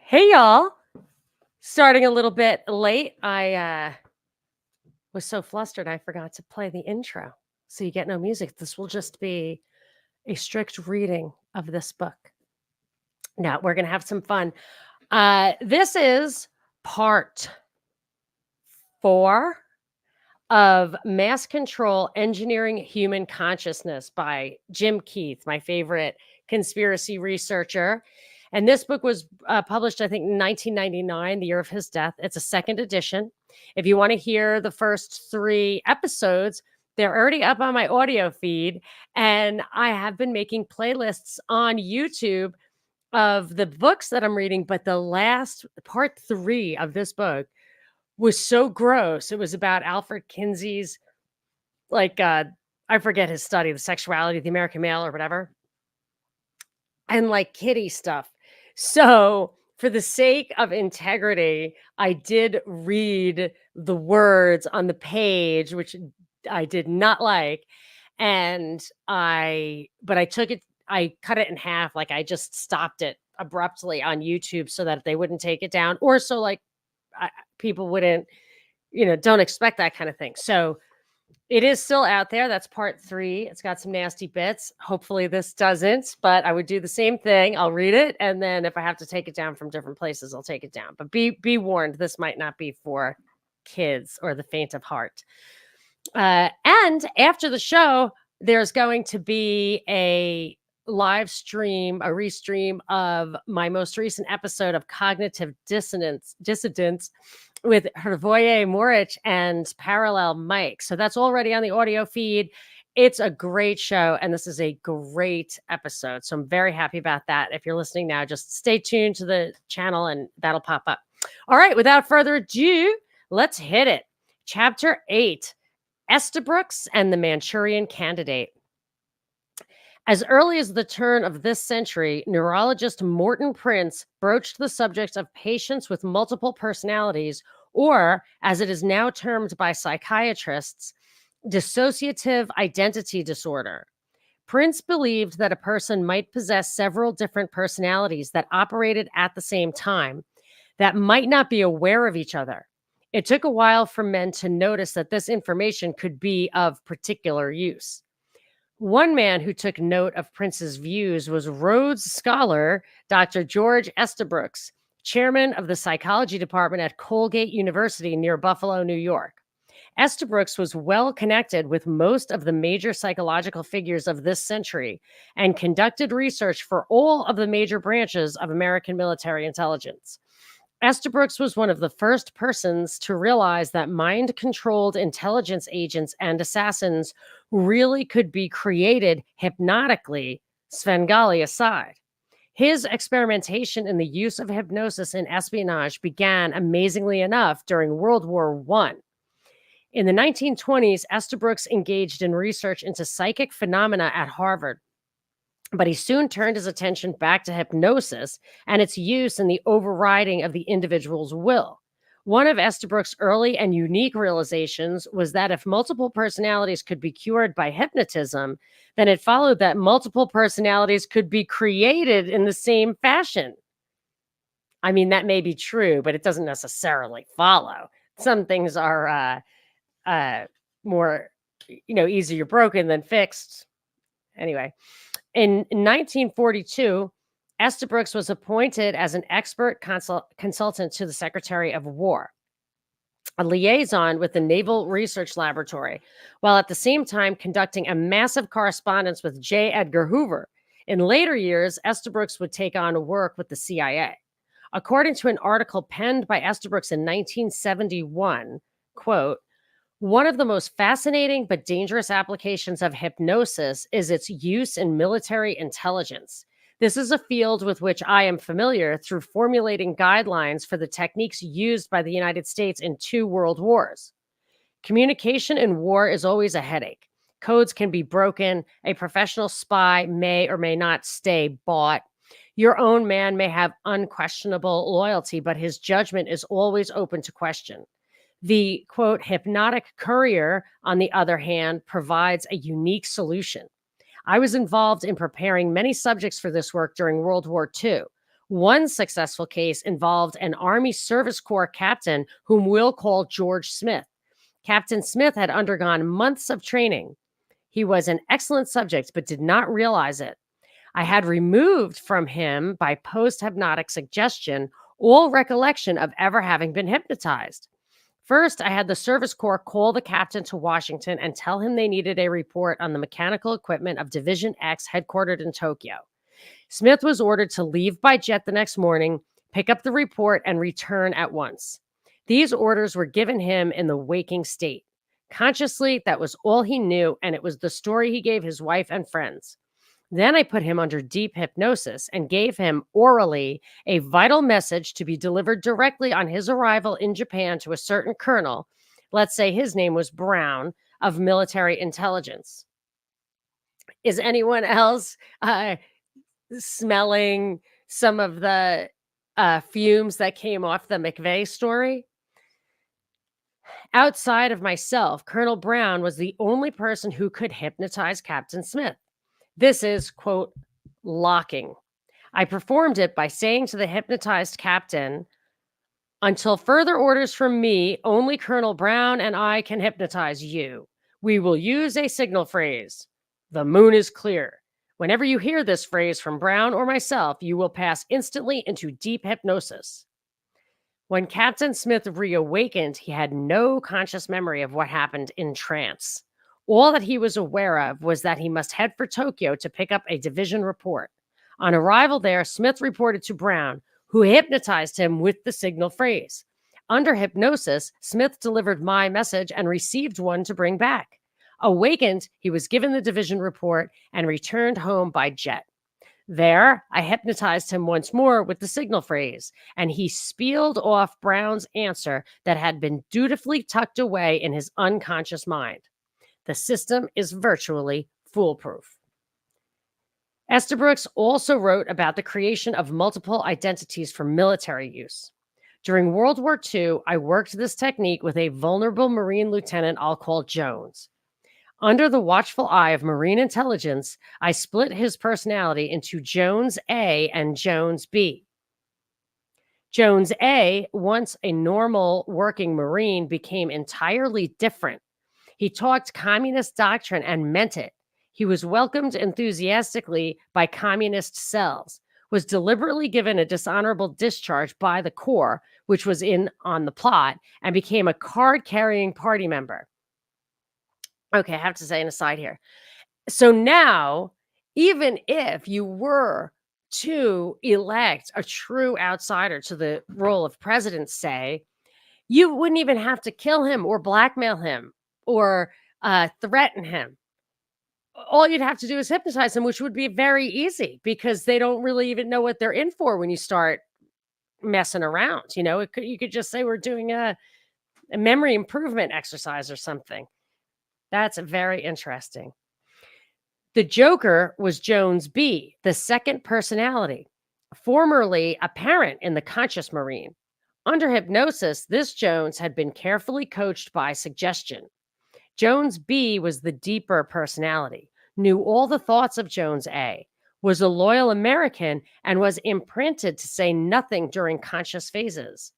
Hey y'all. Starting a little bit late. I was so flustered I forgot to play the intro. So you get no music. This will just be a strict reading of this book. Now we're going to have some fun. This is part 4 of Mass Control Engineering Human Consciousness by Jim Keith, my favorite conspiracy researcher. And this book was published, I think, in 1999, the year of his death. It's a second edition. If you want to hear the first 3 episodes, they're already up on my audio feed. And I have been making playlists on YouTube of the books that I'm reading. But the last part 3 of this book was so gross. It was about Alfred Kinsey's, like, I forget his study, the sexuality of the American male or whatever, and like kitty stuff. So, for the sake of integrity, I did read the words on the page, which I did not like. But I took it, I cut it in half. Like I just stopped it abruptly on YouTube so that they wouldn't take it down, or so like people wouldn't, don't expect that kind of thing. So it is still out there. That's part 3. It's got some nasty bits. Hopefully this doesn't, but I would do the same thing. I'll read it, and then if I have to take it down from different places, I'll take it down. But be warned, this might not be for kids or the faint of heart. And after the show, there's going to be a live stream, a restream of my most recent episode of Cognitive Dissidence with Hrvoje Moric and Parallel Mike. So that's already on the audio feed. It's a great show, and this is a great episode. So I'm very happy about that. If you're listening now, just stay tuned to the channel and that'll pop up. All right, without further ado, let's hit it. Chapter 8, Estabrooks and the Manchurian Candidate. As early as the turn of this century, neurologist Morton Prince broached the subject of patients with multiple personalities, or, as it is now termed by psychiatrists, dissociative identity disorder. Prince believed that a person might possess several different personalities that operated at the same time, that might not be aware of each other. It took a while for men to notice that this information could be of particular use. One man who took note of Prince's views was Rhodes Scholar Dr. George Estabrooks, chairman of the psychology department at Colgate University near Buffalo, New York. Estabrooks was well connected with most of the major psychological figures of this century and conducted research for all of the major branches of American military intelligence. Estabrooks was one of the first persons to realize that mind-controlled intelligence agents and assassins really could be created hypnotically, Svengali aside. His experimentation in the use of hypnosis in espionage began, amazingly enough, during World War I. In the 1920s, Estabrooks engaged in research into psychic phenomena at Harvard, but he soon turned his attention back to hypnosis and its use in the overriding of the individual's will. One of Estabrooks' early and unique realizations was that if multiple personalities could be cured by hypnotism, then it followed that multiple personalities could be created in the same fashion. I mean, that may be true, but it doesn't necessarily follow. Some things are more, easier broken than fixed. Anyway. In 1942, Estabrooks was appointed as an expert consultant to the Secretary of War, a liaison with the Naval Research Laboratory, while at the same time conducting a massive correspondence with J. Edgar Hoover. In later years, Estabrooks would take on work with the CIA. According to an article penned by Estabrooks in 1971, quote, "One of the most fascinating but dangerous applications of hypnosis is its use in military intelligence. This is a field with which I am familiar through formulating guidelines for the techniques used by the United States in 2 world wars. Communication in war is always a headache. Codes can be broken. A professional spy may or may not stay bought. Your own man may have unquestionable loyalty, but his judgment is always open to question. The, quote, hypnotic courier, on the other hand, provides a unique solution. I was involved in preparing many subjects for this work during World War II. One successful case involved an Army Service Corps captain whom we'll call George Smith. Captain Smith had undergone months of training. He was an excellent subject, but did not realize it. I had removed from him by post hypnotic suggestion all recollection of ever having been hypnotized. First, I had the Service Corps call the captain to Washington and tell him they needed a report on the mechanical equipment of Division X headquartered in Tokyo. Smith was ordered to leave by jet the next morning, pick up the report, and return at once. These orders were given him in the waking state. Consciously, that was all he knew, and it was the story he gave his wife and friends. Then I put him under deep hypnosis and gave him orally a vital message to be delivered directly on his arrival in Japan to a certain colonel. Let's say his name was Brown of military intelligence. Is anyone else smelling some of the fumes that came off the McVeigh story? Outside of myself, Colonel Brown was the only person who could hypnotize Captain Smith. This is, quote, locking. I performed it by saying to the hypnotized captain, until further orders from me, only Colonel Brown and I can hypnotize you. We will use a signal phrase. The moon is clear. Whenever you hear this phrase from Brown or myself, you will pass instantly into deep hypnosis. When Captain Smith reawakened, he had no conscious memory of what happened in trance. All that he was aware of was that he must head for Tokyo to pick up a division report. On arrival there, Smith reported to Brown, who hypnotized him with the signal phrase. Under hypnosis, Smith delivered my message and received one to bring back. Awakened, he was given the division report and returned home by jet. There, I hypnotized him once more with the signal phrase, and he spieled off Brown's answer that had been dutifully tucked away in his unconscious mind. The system is virtually foolproof. Estabrooks also wrote about the creation of multiple identities for military use. During World War II, I worked this technique with a vulnerable Marine lieutenant I'll call Jones. Under the watchful eye of Marine intelligence, I split his personality into Jones A and Jones B. Jones A, once a normal working Marine, became entirely different. He talked communist doctrine and meant it. He was welcomed enthusiastically by communist cells, was deliberately given a dishonorable discharge by the Corps, which was in on the plot, and became a card-carrying party member. Okay, I have to say an aside here. So now, even if you were to elect a true outsider to the role of president, say, you wouldn't even have to kill him or blackmail him or threaten him. All you'd have to do is hypnotize them, which would be very easy because they don't really even know what they're in for when you start messing around. You know, you could just say we're doing a memory improvement exercise or something. That's very interesting. The Joker was Jones B, the second personality, formerly apparent in the conscious Marine. Under hypnosis, this Jones had been carefully coached by suggestion. Jones B was the deeper personality, knew all the thoughts of Jones A, was a loyal American, and was imprinted to say nothing during conscious phases.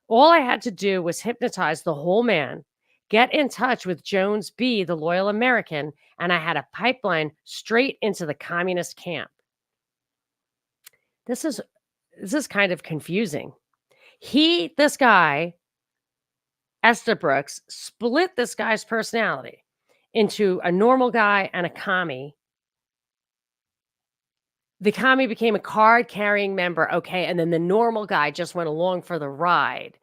All I had to do was hypnotize the whole man, get in touch with Jones B, the loyal American, and I had a pipeline straight into the communist camp. This is kind of confusing. This guy, Estabrooks, split this guy's personality into a normal guy and a commie. The commie became a card-carrying member, okay, and then the normal guy just went along for the ride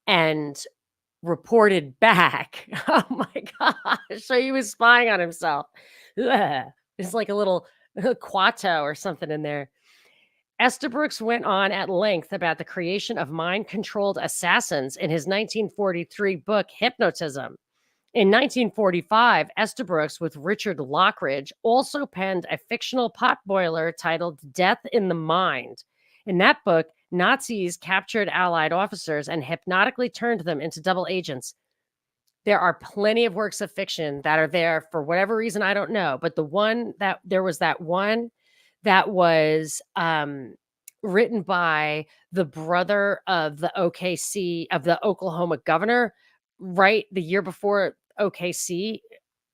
and reported back. Oh my gosh, so he was spying on himself. Ugh. It's like a little Quato or something in there. Estabrooks went on at length about the creation of mind-controlled assassins in his 1943 book, Hypnotism. In 1945, Estabrooks, with Richard Lockridge, also penned a fictional potboiler titled Death in the Mind. In that book, Nazis captured Allied officers and hypnotically turned them into double agents. There are plenty of works of fiction that are there for whatever reason, I don't know. But there was that one that was written by the brother of the OKC of the Oklahoma governor, right the year before OKC,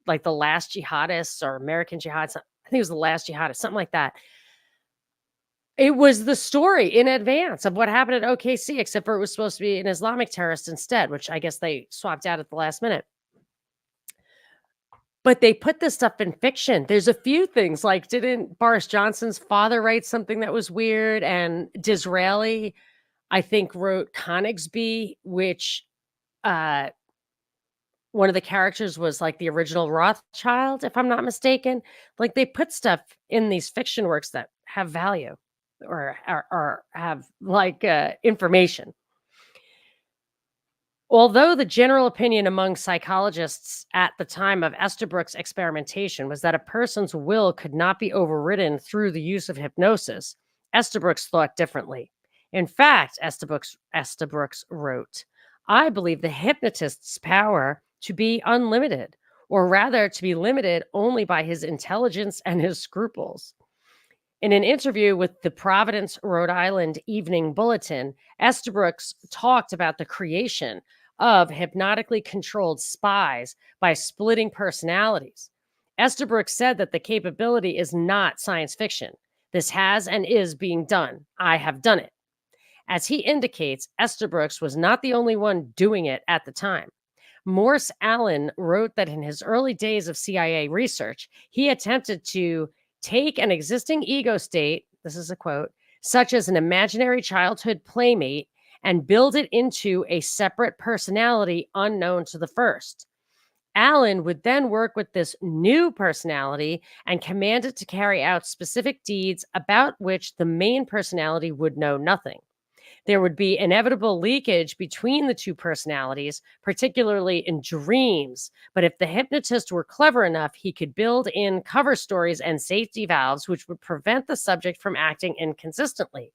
like the last jihadists or American jihadists. I think it was the last jihadist, something like that. It was the story in advance of what happened at OKC, except for it was supposed to be an Islamic terrorist instead, which I guess they swapped out at the last minute. But they put this stuff in fiction. There's a few things, like, didn't Boris Johnson's father write something that was weird? And Disraeli, I think, wrote Coningsby, which uh, one of the characters was like the original Rothschild, if I'm not mistaken. Like, they put stuff in these fiction works that have value or have like information. Although the general opinion among psychologists at the time of Estabrook's experimentation was that a person's will could not be overridden through the use of hypnosis, Estabrooks thought differently. In fact, Estabrooks wrote, I believe the hypnotist's power to be unlimited, or rather to be limited only by his intelligence and his scruples. In an interview with the Providence, Rhode Island Evening Bulletin, Estabrooks talked about the creation of hypnotically controlled spies by splitting personalities. Estabrooks said that the capability is not science fiction. This has and is being done. I have done it. As he indicates, Estabrooks was not the only one doing it at the time. Morse Allen wrote that in his early days of CIA research, he attempted to take an existing ego state, this is a quote, such as an imaginary childhood playmate, and build it into a separate personality unknown to the first. Allen would then work with this new personality and command it to carry out specific deeds about which the main personality would know nothing. There would be inevitable leakage between the two personalities, particularly in dreams. But if the hypnotist were clever enough, he could build in cover stories and safety valves, which would prevent the subject from acting inconsistently.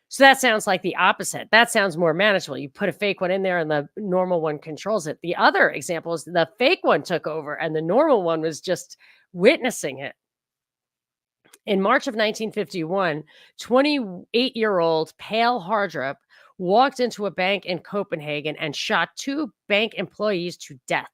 So that sounds like the opposite. That sounds more manageable. You put a fake one in there and the normal one controls it. The other example is the fake one took over and the normal one was just witnessing it. In March of 1951, 28-year-old Pale Hardrup walked into a bank in Copenhagen and shot two bank employees to death.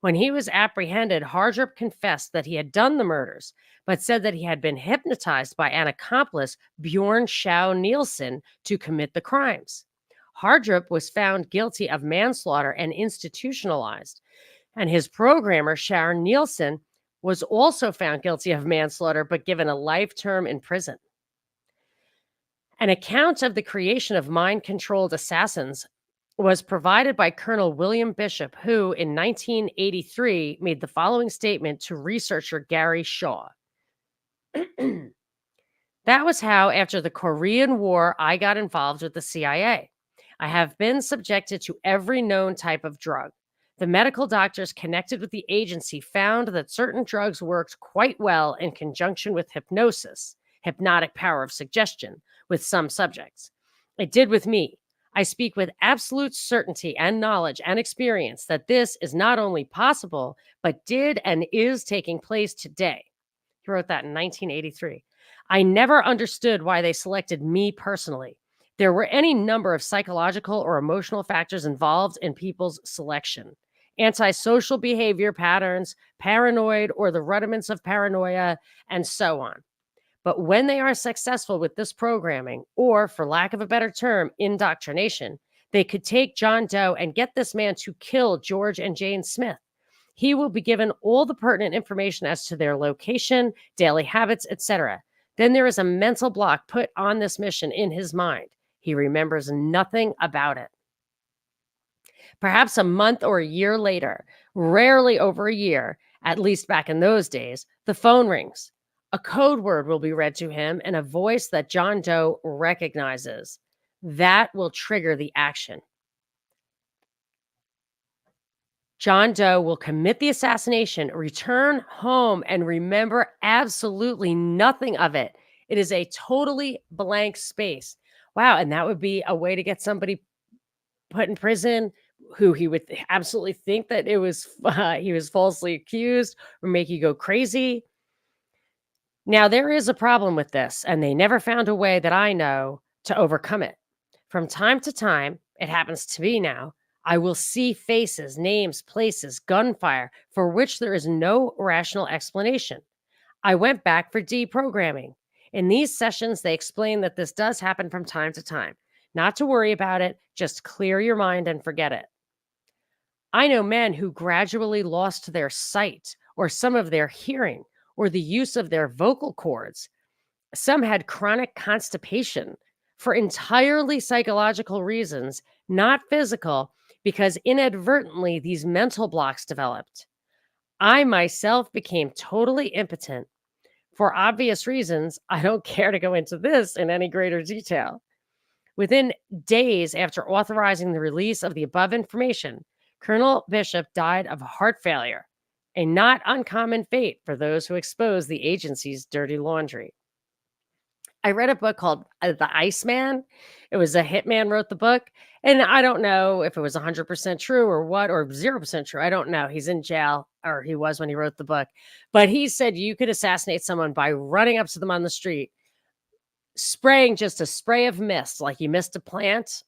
When he was apprehended, Hardrup confessed that he had done the murders, but said that he had been hypnotized by an accomplice, Bjorn Schau Nielsen, to commit the crimes. Hardrup was found guilty of manslaughter and institutionalized, and his programmer, Sharon Nielsen, was also found guilty of manslaughter, but given a life term in prison. An account of the creation of mind-controlled assassins was provided by Colonel William Bishop, who in 1983 made the following statement to researcher Gary Shaw. That was how, after the Korean War, I got involved with the CIA. I have been subjected to every known type of drug. The medical doctors connected with the agency found that certain drugs worked quite well in conjunction with hypnosis, hypnotic power of suggestion, with some subjects. It did with me. I speak with absolute certainty and knowledge and experience that this is not only possible, but did and is taking place today. He wrote that in 1983. I never understood why they selected me personally. There were any number of psychological or emotional factors involved in people's selection. Antisocial behavior patterns, paranoid or the rudiments of paranoia, and so on. But when they are successful with this programming, or for lack of a better term, indoctrination, they could take John Doe and get this man to kill George and Jane Smith. He will be given all the pertinent information as to their location, daily habits, etc. Then there is a mental block put on this mission in his mind. He remembers nothing about it. Perhaps a month or a year later, rarely over a year, at least back in those days, the phone rings. A code word will be read to him in a voice that John Doe recognizes. That will trigger the action. John Doe will commit the assassination, return home, and remember absolutely nothing of it. It is a totally blank space. Wow, and that would be a way to get somebody put in prison who he would absolutely think that it was he was falsely accused or make you go crazy. Now, there is a problem with this, and they never found a way that I know to overcome it. From time to time, it happens to me now, I will see faces, names, places, gunfire for which there is no rational explanation. I went back for deprogramming. In these sessions, they explain that this does happen from time to time. Not to worry about it, just clear your mind and forget it. I know men who gradually lost their sight or some of their hearing or the use of their vocal cords. Some had chronic constipation for entirely psychological reasons, not physical, because inadvertently these mental blocks developed. I myself became totally impotent. For obvious reasons, I don't care to go into this in any greater detail. Within days after authorizing the release of the above information, Colonel Bishop died of heart failure, a not uncommon fate for those who expose the agency's dirty laundry. I read a book called The Iceman. It was a hitman wrote the book, and I don't know if it was 100% true or what, or 0% true. I don't know. He's in jail, or he was when he wrote the book. But he said you could assassinate someone by running up to them on the street, spraying just a spray of mist, like you missed a plant,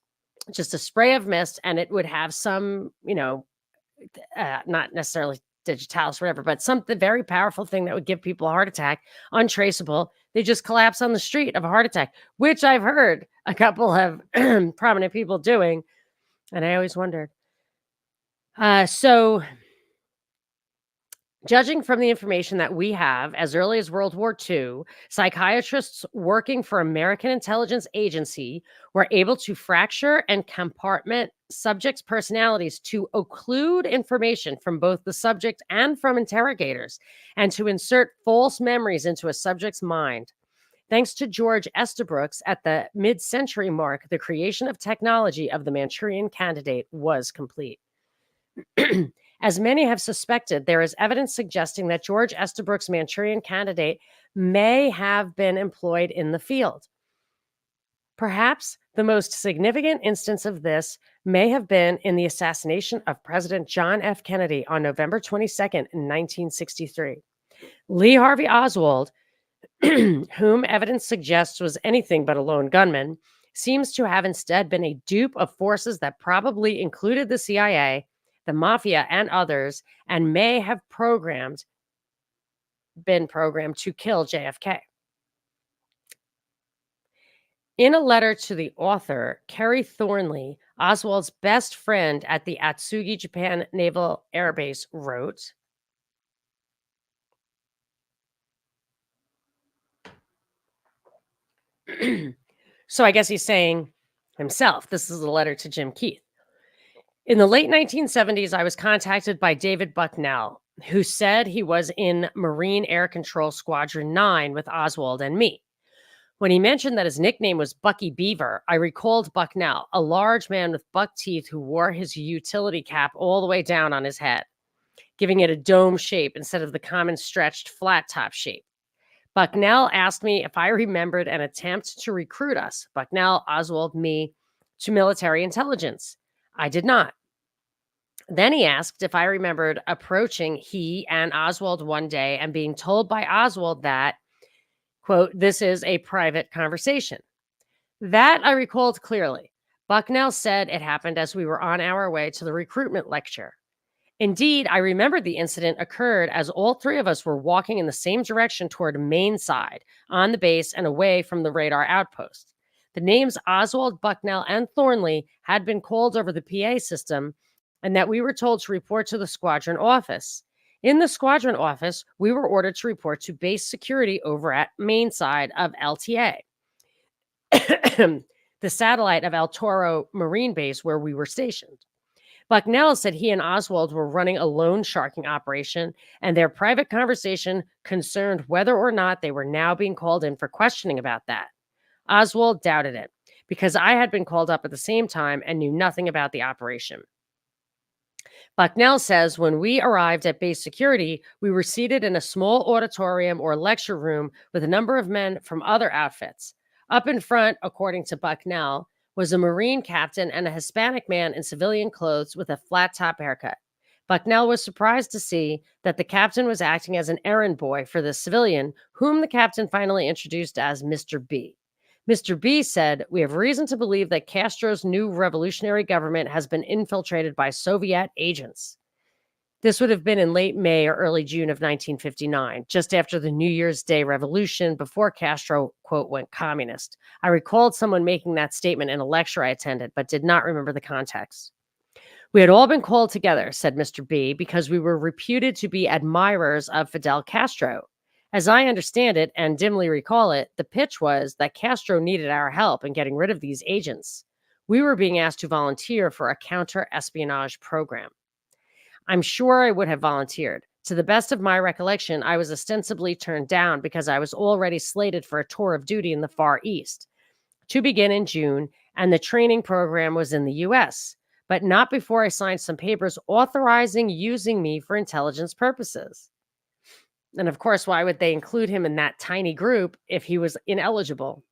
just a spray of mist, and it would have some, not necessarily digitalis, whatever, but something very powerful thing that would give people a heart attack, untraceable. They just collapse on the street of a heart attack, which I've heard a couple of prominent people doing. And I always wondered. So, judging from the information that we have as early as World War II, psychiatrists working for American Intelligence Agency were able to fracture and compartment subjects' personalities to occlude information from both the subject and from interrogators, and to insert false memories into a subject's mind. Thanks to George Estabrooks at the mid-century mark, the creation of technology of the Manchurian Candidate was complete. As many have suspected, there is evidence suggesting that George Estabrooks' Manchurian Candidate may have been employed in the field. Perhaps the most significant instance of this may have been in the assassination of President John F. Kennedy on November 22nd, 1963. Lee Harvey Oswald, whom evidence suggests was anything but a lone gunman, seems to have instead been a dupe of forces that probably included the CIA, the mafia, and others, and may have been programmed to kill JFK. In a letter to the author, Kerry Thornley, Oswald's best friend at the Atsugi, Japan Naval Air Base, wrote, so I guess he's saying himself, this is a letter to Jim Keith. In the late 1970s, I was contacted by David Bucknell, who said he was in Marine Air Control Squadron 9 with Oswald and me. When he mentioned that his nickname was Bucky Beaver, I recalled Bucknell, a large man with buck teeth who wore his utility cap all the way down on his head, giving it a dome shape instead of the common stretched flat top shape. Bucknell asked me if I remembered an attempt to recruit us, Bucknell, Oswald, me, to military intelligence. I did not. Then he asked if I remembered approaching he and Oswald one day and being told by Oswald that, quote, this is a private conversation. That I recalled clearly. Bucknell said it happened as we were on our way to the recruitment lecture. Indeed, I remembered the incident occurred as all three of us were walking in the same direction toward Main Side on the base and away from the radar outpost. The names Oswald, Bucknell, and Thornley had been called over the PA system, and that we were told to report to the squadron office. In the squadron office, we were ordered to report to base security over at Main Side of LTA, the satellite of El Toro Marine Base where we were stationed. Bucknell said he and Oswald were running a loan sharking operation, and their private conversation concerned whether or not they were now being called in for questioning about that. Oswald doubted it, because I had been called up at the same time and knew nothing about the operation. Bucknell says when we arrived at base security, we were seated in a small auditorium or lecture room with a number of men from other outfits. Up in front, according to Bucknell, was a Marine captain and a Hispanic man in civilian clothes with a flat top haircut. Bucknell was surprised to see that the captain was acting as an errand boy for the civilian, whom the captain finally introduced as Mr. B. Mr. B said, "We have reason to believe that Castro's new revolutionary government has been infiltrated by Soviet agents." This would have been in late May or early June of 1959, just after the New Year's Day revolution, before Castro, quote, went communist. I recalled someone making that statement in a lecture I attended, but did not remember the context. "We had all been called together," said Mr. B, "because we were reputed to be admirers of Fidel Castro. As I understand it and dimly recall it, the pitch was that Castro needed our help in getting rid of these agents. We were being asked to volunteer for a counter-espionage program. I'm sure I would have volunteered. To the best of my recollection, I was ostensibly turned down because I was already slated for a tour of duty in the Far East, to begin in June, and the training program was in the US, but not before I signed some papers authorizing using me for intelligence purposes." And of course, why would they include him in that tiny group if he was ineligible?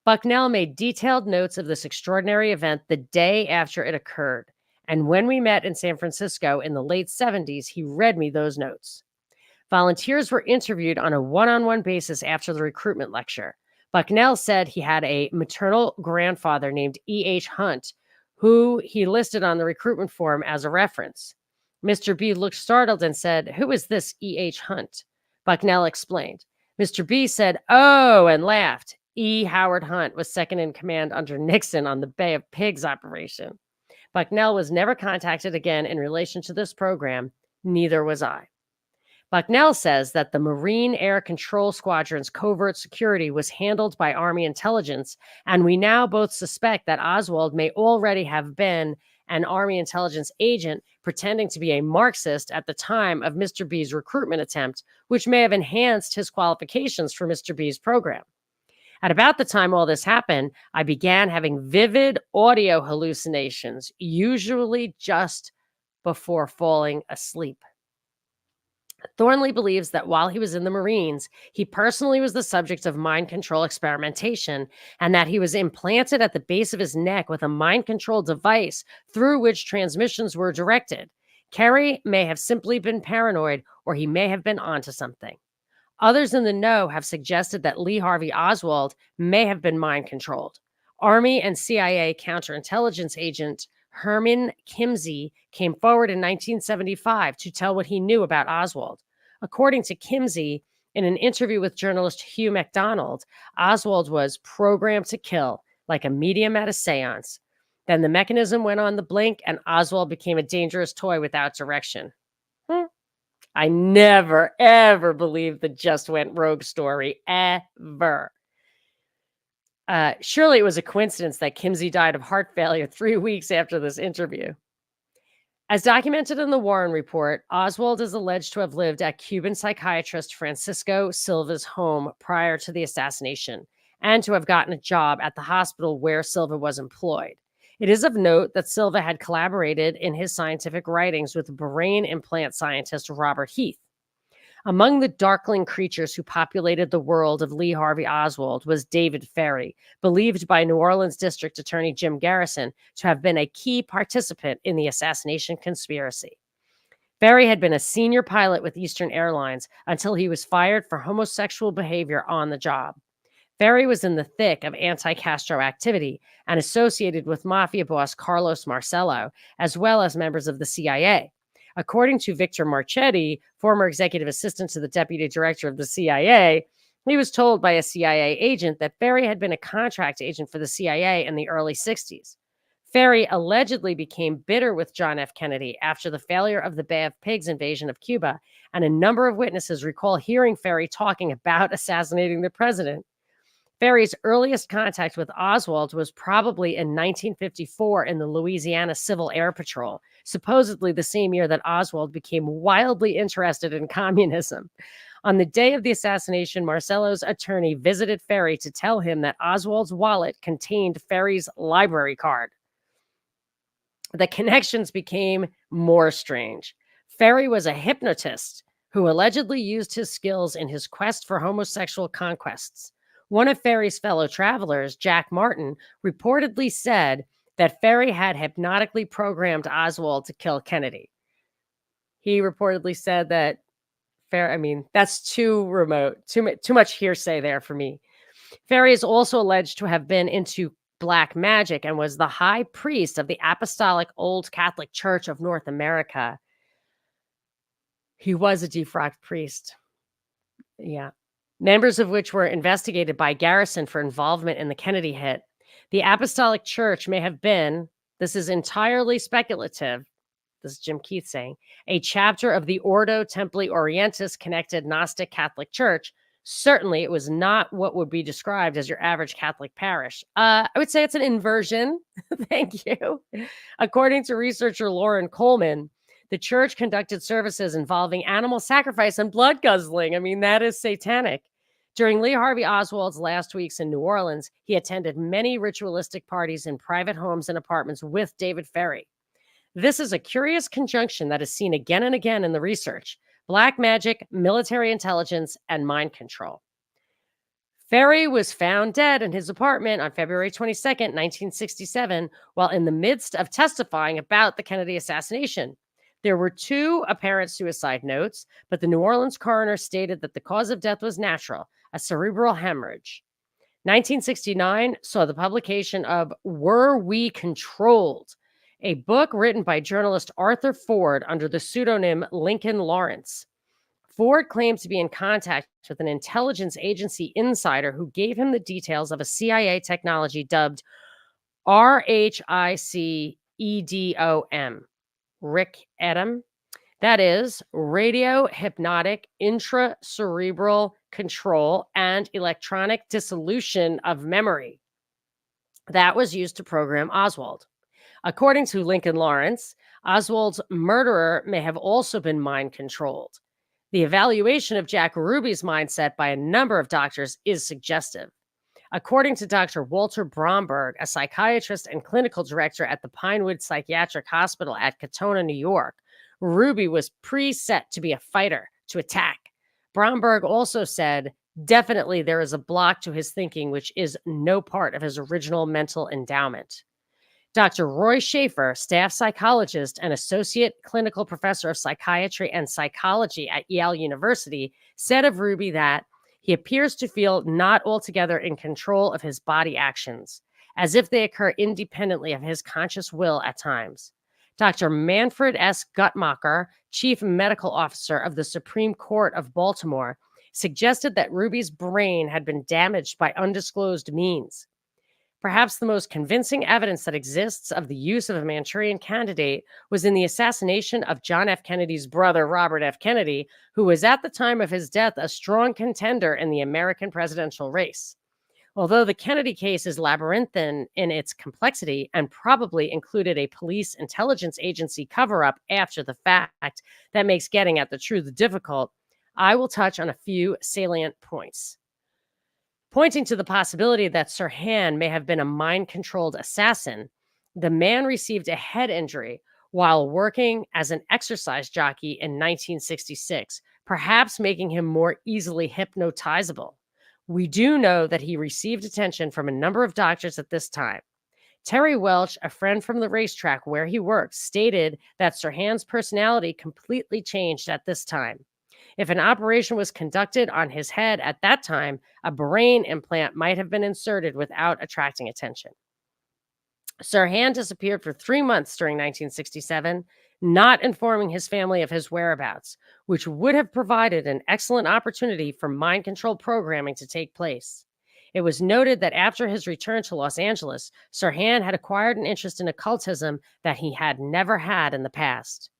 Bucknell made detailed notes of this extraordinary event the day after it occurred. And when we met in San Francisco in the late 70s, he read me those notes. Volunteers were interviewed on a one-on-one basis after the recruitment lecture. Bucknell said he had a maternal grandfather named E.H. Hunt, who he listed on the recruitment form as a reference. Mr. B looked startled and said, "Who is this E.H. Hunt?" Bucknell explained. Mr. B said, "Oh," and laughed. E. Howard Hunt was second in command under Nixon on the Bay of Pigs operation. Bucknell was never contacted again in relation to this program. Neither was I. Bucknell says that the Marine Air Control Squadron's covert security was handled by Army intelligence, and we now both suspect that Oswald may already have been an Army intelligence agent pretending to be a Marxist at the time of Mr. B's recruitment attempt, which may have enhanced his qualifications for Mr. B's program. At about the time all this happened, I began having vivid audio hallucinations, usually just before falling asleep. Thornley believes that while he was in the Marines, he personally was the subject of mind control experimentation, and that he was implanted at the base of his neck with a mind control device through which transmissions were directed. Kerry may have simply been paranoid, or he may have been onto something. Others in the know have suggested that Lee Harvey Oswald may have been mind controlled. Army and CIA counterintelligence agent Herman Kimsey came forward in 1975 to tell what he knew about Oswald. According to Kimsey, in an interview with journalist Hugh MacDonald, Oswald was programmed to kill, like a medium at a seance. Then the mechanism went on the blink, and Oswald became a dangerous toy without direction. I never, ever believed the just went rogue story, ever. Surely it was a coincidence that Kimsey died of heart failure 3 weeks after this interview. As documented in the Warren Report, Oswald is alleged to have lived at Cuban psychiatrist Francisco Silva's home prior to the assassination, and to have gotten a job at the hospital where Silva was employed. It is of note that Silva had collaborated in his scientific writings with brain implant scientist Robert Heath. Among the darkling creatures who populated the world of Lee Harvey Oswald was David Ferrie, believed by New Orleans District Attorney Jim Garrison to have been a key participant in the assassination conspiracy. Ferrie had been a senior pilot with Eastern Airlines until he was fired for homosexual behavior on the job. Ferrie was in the thick of anti-Castro activity and associated with mafia boss Carlos Marcello, as well as members of the CIA. According to Victor Marchetti, former executive assistant to the deputy director of the CIA, he was told by a CIA agent that Ferrie had been a contract agent for the CIA in the early 60s. Ferrie allegedly became bitter with John F. Kennedy after the failure of the Bay of Pigs invasion of Cuba, and a number of witnesses recall hearing Ferrie talking about assassinating the president. Ferrie's earliest contact with Oswald was probably in 1954 in the Louisiana Civil Air Patrol, supposedly the same year that Oswald became wildly interested in communism. On the day of the assassination, Marcello's attorney visited Ferrie to tell him that Oswald's wallet contained Ferrie's library card. The connections became more strange. Ferrie was a hypnotist who allegedly used his skills in his quest for homosexual conquests. One of Ferrie's fellow travelers, Jack Martin, reportedly said that Ferrie had hypnotically programmed Oswald to kill Kennedy. He reportedly said that I mean, that's too remote, too much hearsay there for me. Ferry is also alleged to have been into black magic and was the high priest of the Apostolic Old Catholic Church of North America. He was a defrocked priest. Yeah. Members of which were investigated by Garrison for involvement in the Kennedy hit. The Apostolic Church may have been, this is entirely speculative, this is Jim Keith saying, a chapter of the Ordo Templi Orientis connected Gnostic Catholic Church. Certainly, it was not what would be described as your average Catholic parish. I would say it's an inversion. Thank you. According to researcher Lauren Coleman, the church conducted services involving animal sacrifice and blood guzzling. I mean, that is satanic. During Lee Harvey Oswald's last weeks in New Orleans, he attended many ritualistic parties in private homes and apartments with David Ferry. This is a curious conjunction that is seen again and again in the research: black magic, military intelligence, and mind control. Ferry was found dead in his apartment on February 22nd, 1967, while in the midst of testifying about the Kennedy assassination. There were 2 apparent suicide notes, but the New Orleans coroner stated that the cause of death was natural, a cerebral hemorrhage. 1969 saw the publication of Were We Controlled?, a book written by journalist Arthur Ford under the pseudonym Lincoln Lawrence. Ford claimed to be in contact with an intelligence agency insider who gave him the details of a CIA technology dubbed RHICEDOM, Rick Edom. That is radio hypnotic intracerebral control and electronic dissolution of memory. That was used to program Oswald. According to Lincoln Lawrence, Oswald's murderer may have also been mind controlled. The evaluation of Jack Ruby's mindset by a number of doctors is suggestive. According to Dr. Walter Bromberg, a psychiatrist and clinical director at the Pinewood Psychiatric Hospital at Katona, New York, Ruby was preset to be a fighter, to attack. Bromberg also said, definitely there is a block to his thinking, which is no part of his original mental endowment. Dr. Roy Schaefer, staff psychologist and associate clinical professor of psychiatry and psychology at Yale University, said of Ruby that he appears to feel not altogether in control of his body actions, as if they occur independently of his conscious will at times. Dr. Manfred S. Guttmacher, chief medical officer of the Supreme Court of Baltimore, suggested that Ruby's brain had been damaged by undisclosed means. Perhaps the most convincing evidence that exists of the use of a Manchurian candidate was in the assassination of John F. Kennedy's brother, Robert F. Kennedy, who was at the time of his death a strong contender in the American presidential race. Although the Kennedy case is labyrinthine in its complexity and probably included a police intelligence agency cover-up after the fact that makes getting at the truth difficult, I will touch on a few salient points. Pointing to the possibility that Sirhan may have been a mind-controlled assassin, the man received a head injury while working as an exercise jockey in 1966, perhaps making him more easily hypnotizable. We do know that he received attention from a number of doctors at this time. Terry Welch, a friend from the racetrack where he worked, stated that Sirhan's personality completely changed at this time. If an operation was conducted on his head at that time, a brain implant might have been inserted without attracting attention. Sirhan disappeared for 3 months during 1967, not informing his family of his whereabouts, which would have provided an excellent opportunity for mind control programming to take place. It was noted that after his return to Los Angeles, Sirhan had acquired an interest in occultism that he had never had in the past.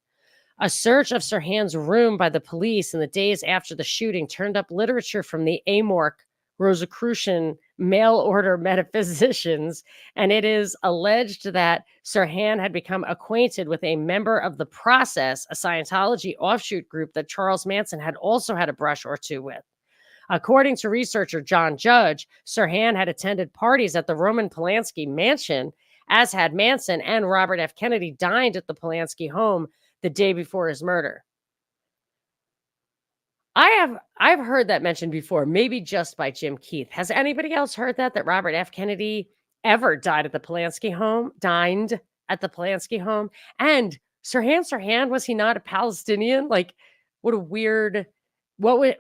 A search of Sirhan's room by the police in the days after the shooting turned up literature from the Amorc Rosicrucian mail order metaphysicians, and it is alleged that Sirhan had become acquainted with a member of the Process, a Scientology offshoot group that Charles Manson had also had a brush or two with. According to researcher John Judge, Sirhan had attended parties at the Roman Polanski mansion, as had Manson, and Robert F. Kennedy dined at the Polanski home the day before his murder. I've heard that mentioned before, maybe just by Jim Keith. Has anybody else heard that Robert F. Kennedy ever dined at the Polanski home? And Sirhan, was he not a Palestinian? Like, what a weird what would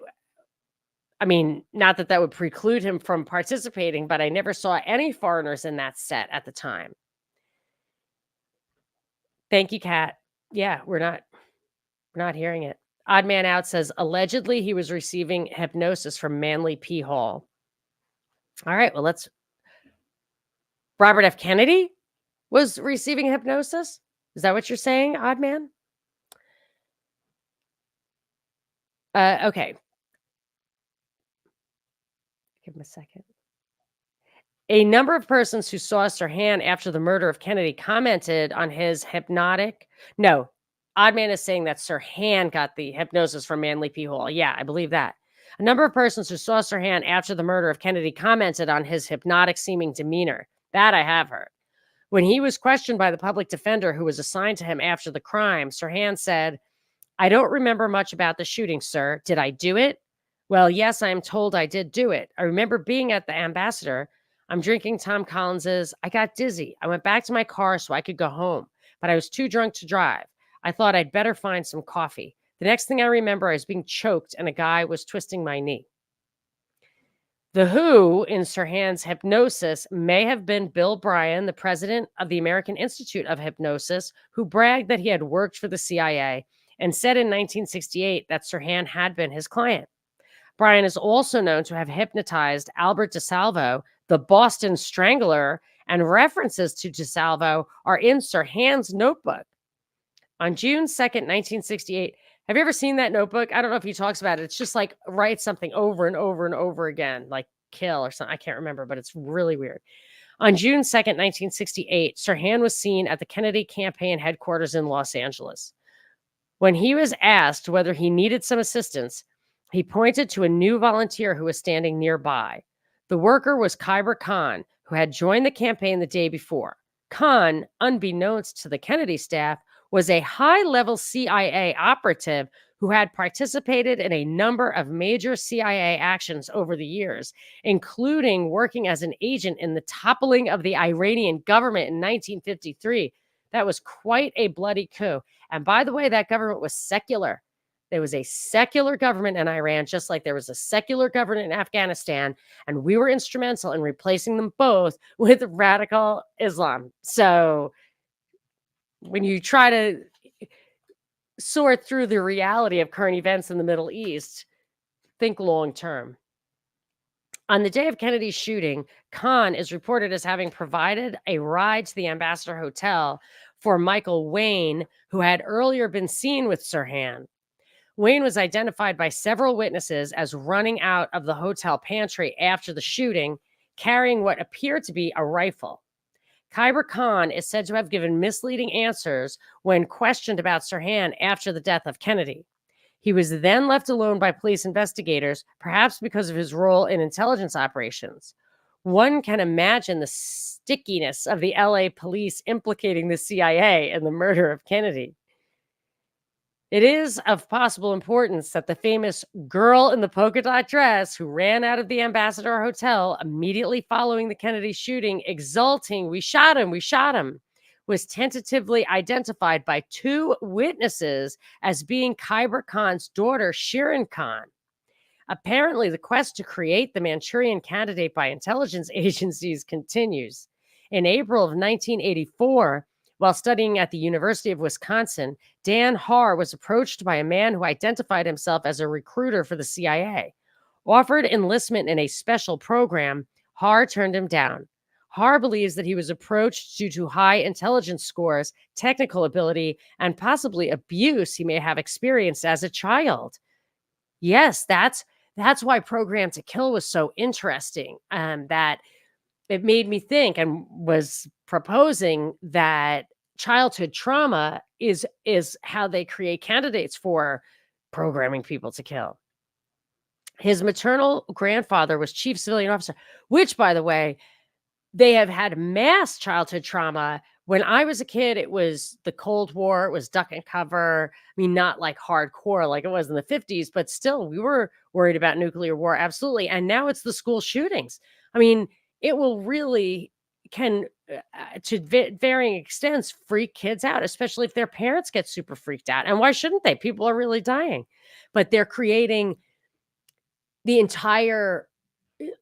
I mean, not that that would preclude him from participating, but I never saw any foreigners in that set at the time. Thank you, Kat. Yeah, we're not hearing it. Odd Man Out says, allegedly he was receiving hypnosis from Manly P. Hall. All right, well, let's Robert F. Kennedy was receiving hypnosis? Is that what you're saying, Odd Man? Okay. Give him a second. A number of persons who saw Sirhan after the murder of Kennedy commented on his hypnotic. No, Oddman is saying that Sirhan got the hypnosis from Manly P. Hall. Yeah, I believe that. A number of persons who saw Sirhan after the murder of Kennedy commented on his hypnotic seeming demeanor. That I have heard. When he was questioned by the public defender who was assigned to him after the crime, Sirhan said, I don't remember much about the shooting, sir. Did I do it? Well, yes, I am told I did do it. I remember being at the Ambassador. I'm drinking Tom Collins's. I got dizzy. I went back to my car so I could go home, but I was too drunk to drive. I thought I'd better find some coffee. The next thing I remember, I was being choked and a guy was twisting my knee. The WHO, in Sirhan's hypnosis, may have been Bill Bryan, the president of the American Institute of Hypnosis, who bragged that he had worked for the CIA and said in 1968 that Sirhan had been his client. Bryan is also known to have hypnotized Albert DeSalvo, the Boston Strangler, and references to DeSalvo are in Sirhan's notebook. On June 2nd, 1968, have you ever seen that notebook? I don't know if he talks about it. It's just like write something over and over and over again, like kill or something. I can't remember, but it's really weird. On June 2nd, 1968, Sirhan was seen at the Kennedy campaign headquarters in Los Angeles. When he was asked whether he needed some assistance, he pointed to a new volunteer who was standing nearby. The worker was Khyber Khan, who had joined the campaign the day before. Khan, unbeknownst to the Kennedy staff, was a high-level CIA operative who had participated in a number of major CIA actions over the years, including working as an agent in the toppling of the Iranian government in 1953. That was quite a bloody coup. And by the way, that government was secular. There was a secular government in Iran, just like there was a secular government in Afghanistan, and we were instrumental in replacing them both with radical Islam. So when you try to sort through the reality of current events in the Middle East, think long term. On the day of Kennedy's shooting, Khan is reported as having provided a ride to the Ambassador Hotel for Michael Wayne, who had earlier been seen with Sirhan. Wayne was identified by several witnesses as running out of the hotel pantry after the shooting, carrying what appeared to be a rifle. Khyber Khan is said to have given misleading answers when questioned about Sirhan after the death of Kennedy. He was then left alone by police investigators, perhaps because of his role in intelligence operations. One can imagine the stickiness of the LA police implicating the CIA in the murder of Kennedy. It is of possible importance that the famous girl in the polka dot dress who ran out of the Ambassador Hotel immediately following the Kennedy shooting, exulting, we shot him, was tentatively identified by two witnesses as being Khyber Khan's daughter, Shirin Khan. Apparently, the quest to create the Manchurian candidate by intelligence agencies continues. In April of 1984, while studying at the University of Wisconsin, Dan Haar was approached by a man who identified himself as a recruiter for the CIA. Offered enlistment in a special program, Haar turned him down. Haar believes that he was approached due to high intelligence scores, technical ability, and possibly abuse he may have experienced as a child. Yes, that's why Program to Kill was so interesting. That it made me think and was proposing that childhood trauma is how they create candidates for programming people to kill. His maternal grandfather was chief civilian officer, which, by the way, they have had mass childhood trauma. When I was a kid, it was the Cold War. It was duck and cover. I mean, not like hardcore like it was in the 50s, but still, we were worried about nuclear war. Absolutely. And now it's the school shootings. I mean, it will really can to varying extents, freak kids out, especially if their parents get super freaked out. And why shouldn't they? People are really dying, but they're creating the entire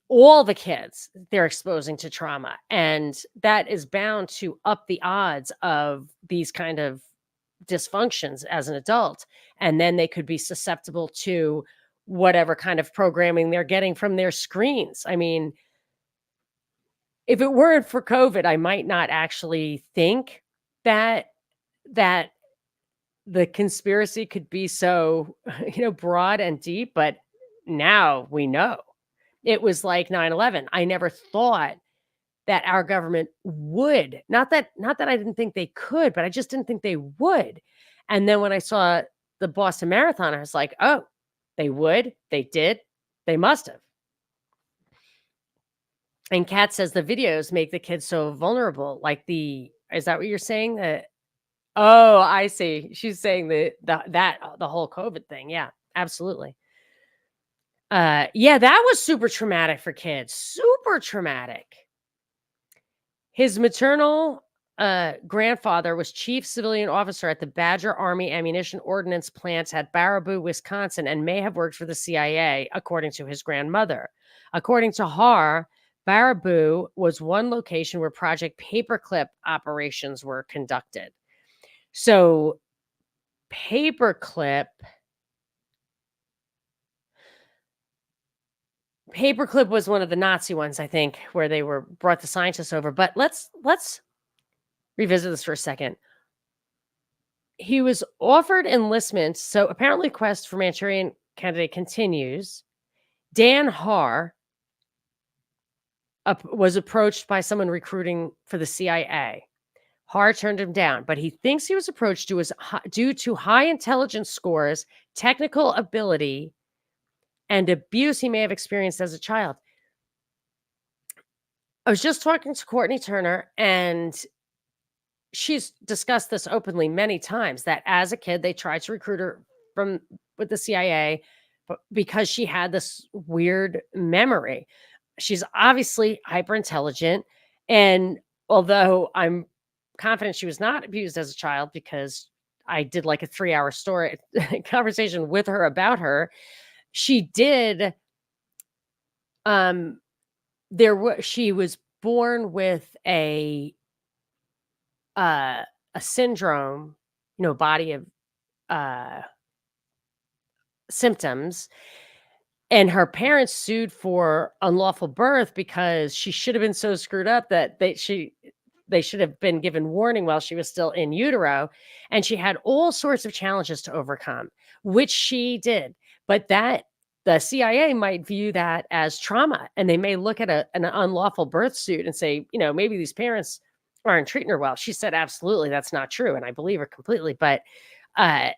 all the kids they're exposing to trauma, and that is bound to up the odds of these kind of dysfunctions as an adult, and then they could be susceptible to whatever kind of programming they're getting from their screens. I mean, if it weren't for COVID, I might not actually think that that the conspiracy could be so, broad and deep, but now we know. It was like 9/11. I never thought that our government would. Not that I didn't think they could, but I just didn't think they would. And then when I saw the Boston Marathon, I was like, "Oh, they would, they did, they must have." And Kat says the videos make the kids so vulnerable. Like is that what you're saying? Oh, I see. She's saying the whole COVID thing. Yeah, absolutely. Yeah, that was super traumatic for kids. Super traumatic. His maternal grandfather was chief civilian officer at the Badger Army Ammunition Ordnance Plant at Baraboo, Wisconsin, and may have worked for the CIA, according to his grandmother. According to Har, Baraboo was one location where Project Paperclip operations were conducted. So, Paperclip was one of the Nazi ones, I think, where they brought the scientists over. But let's revisit this for a second. He was offered enlistment. So apparently, quest for Manchurian Candidate continues. Dan Har was approached by someone recruiting for the CIA. Har turned him down, but he thinks he was approached due to high intelligence scores, technical ability, and abuse he may have experienced as a child. I was just talking to Courtney Turner, and she's discussed this openly many times, that as a kid, they tried to recruit her with the CIA because she had this weird memory. She's obviously hyper intelligent. And although I'm confident she was not abused as a child, because I did like a 3-hour story conversation with her about her, she did. She was born with a syndrome, body of symptoms, and her parents sued for unlawful birth because she should have been so screwed up that they should have been given warning while she was still in utero, and she had all sorts of challenges to overcome, which she did. But the CIA might view that as trauma, and they may look at an unlawful birth suit and say, maybe these parents aren't treating her well. She said, absolutely, that's not true. And I believe her completely. But I've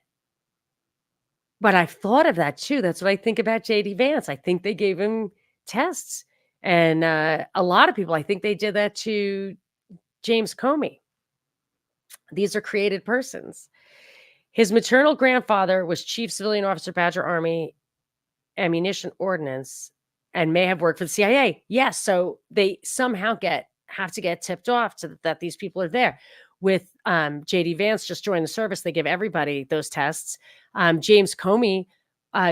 thought of that too. That's what I think about JD Vance. I think they gave him tests. And a lot of people, I think they did that to James Comey. These are created persons. His maternal grandfather was chief civilian officer, Badger Army Ammunition Ordnance, and may have worked for the CIA. Yes, so they somehow have to get tipped off that these people are there. With JD Vance just joined the service, they give everybody those tests. James Comey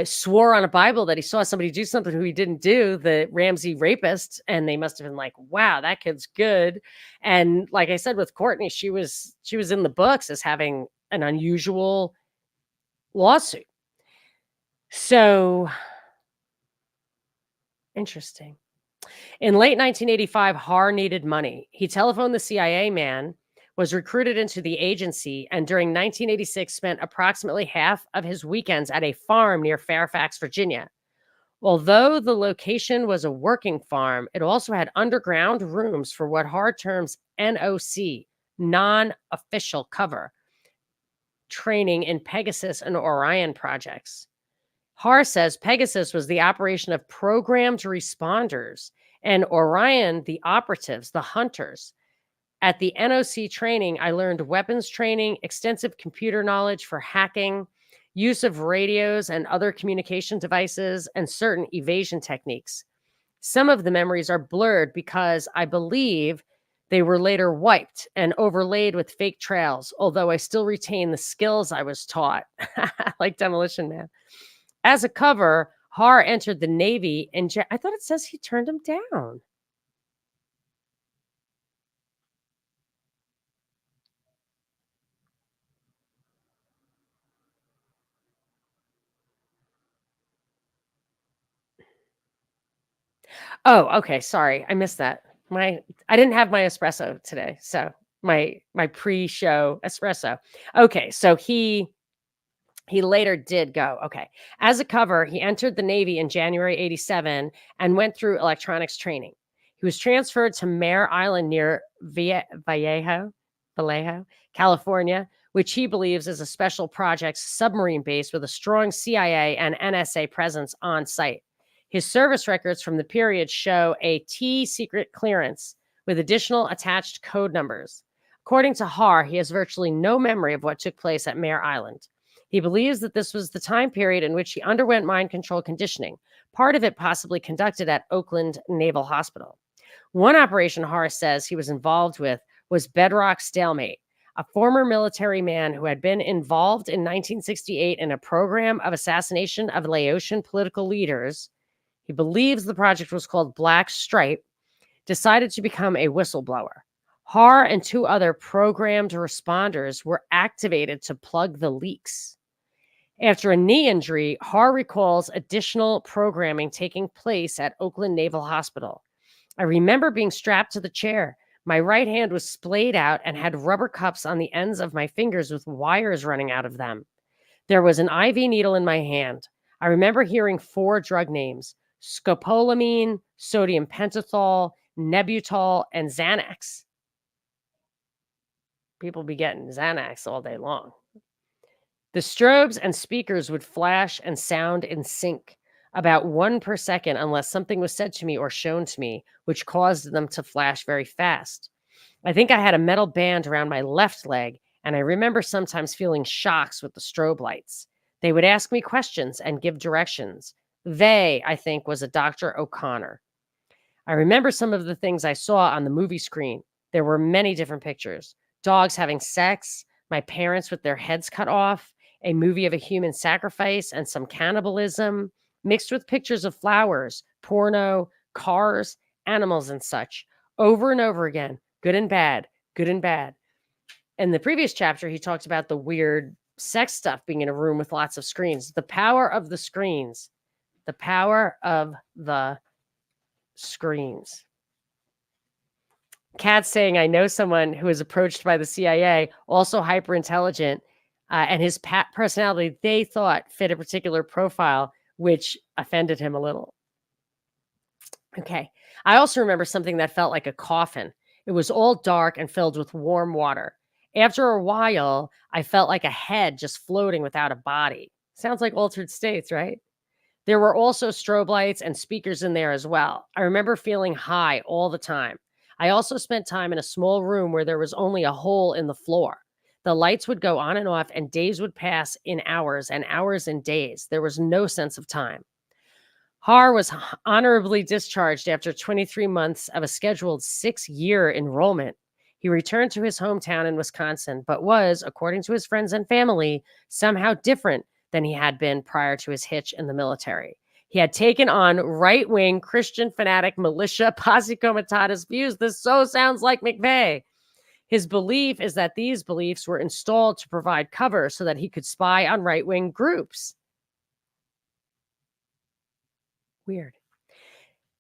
swore on a Bible that he saw somebody do something who he didn't do, the Ramsey rapist, and they must have been like, wow, that kid's good. And like I said, with Courtney, she was in the books as having an unusual lawsuit. So interesting. In late 1985, Har needed money. He telephoned the CIA man, was recruited into the agency, and during 1986 spent approximately half of his weekends at a farm near Fairfax, Virginia. Although the location was a working farm, it also had underground rooms for what Har terms NOC, non-official cover, training in Pegasus and Orion projects. Har says Pegasus was the operation of programmed responders, and Orion, the operatives, the hunters. At the NOC training, I learned weapons training, extensive computer knowledge for hacking, use of radios and other communication devices, and certain evasion techniques. Some of the memories are blurred because I believe They were later wiped and overlaid with fake trails, although I still retain the skills I was taught, like Demolition Man. As a cover, Har entered the Navy, and I thought it says he turned him down. Oh, okay, sorry, I missed that. I didn't have my espresso today, so my pre-show espresso. Okay, so he later did go. Okay. As a cover, he entered the Navy in January 87 and went through electronics training. He was transferred to Mare Island near Vallejo, California, which he believes is a special projects submarine base with a strong CIA and NSA presence on site. His service records from the period show a T secret clearance with additional attached code numbers. According to Har, he has virtually no memory of what took place at Mare Island. He believes that this was the time period in which he underwent mind control conditioning, part of it possibly conducted at Oakland Naval Hospital. One operation Har says he was involved with was Bedrock Stalemate, a former military man who had been involved in 1968 in a program of assassination of Laotian political leaders. He believes the project was called Black Stripe, decided to become a whistleblower. Har and two other programmed responders were activated to plug the leaks. After a knee injury, Har recalls additional programming taking place at Oakland Naval Hospital. I remember being strapped to the chair. My right hand was splayed out and had rubber cups on the ends of my fingers with wires running out of them. There was an IV needle in my hand. I remember hearing 4 drug names: scopolamine, sodium pentothal, Nebutol, and Xanax. People be getting Xanax all day long. The strobes and speakers would flash and sound in sync, about 1 per second, unless something was said to me or shown to me, which caused them to flash very fast. I think I had a metal band around my left leg, and I remember sometimes feeling shocks with the strobe lights. They would ask me questions and give directions. They, I think, was a Dr. O'Connor. I remember some of the things I saw on the movie screen. There were many different pictures: dogs having sex, my parents with their heads cut off, a movie of a human sacrifice and some cannibalism, mixed with pictures of flowers, porno, cars, animals, and such, over and over again, good and bad, good and bad. In the previous chapter, he talked about the weird sex stuff being in a room with lots of screens. The power of the screens. The power of the screens. Kat saying, I know someone who was approached by the CIA, also hyper intelligent, and his personality, they thought, fit a particular profile, which offended him a little. Okay. I also remember something that felt like a coffin. It was all dark and filled with warm water. After a while, I felt like a head just floating without a body. Sounds like Altered States, right? There were also strobe lights and speakers in there as well. I remember feeling high all the time. I also spent time in a small room where there was only a hole in the floor. The lights would go on and off, and days would pass in hours and hours in days. There was no sense of time. Har was honorably discharged after 23 months of a scheduled 6-year enrollment. He returned to his hometown in Wisconsin, but was, according to his friends and family, somehow different than he had been prior to his hitch in the military. He had taken on right-wing Christian fanatic militia posse comitatus views. This so sounds like McVeigh. His belief is that these beliefs were installed to provide cover so that he could spy on right-wing groups. Weird.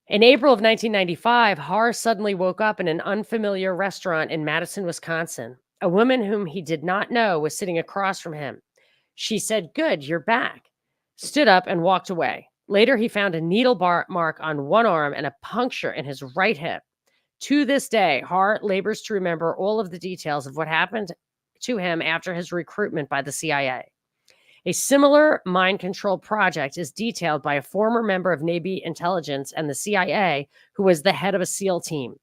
In April of 1995, Har suddenly woke up in an unfamiliar restaurant in Madison, Wisconsin. A woman whom he did not know was sitting across from him. She said, "Good, you're back," stood up and walked away. Later, he found a needle mark on one arm and a puncture in his right hip. To this day, Har labors to remember all of the details of what happened to him after his recruitment by the CIA. A similar mind control project is detailed by a former member of Navy intelligence and the CIA who was the head of a SEAL team.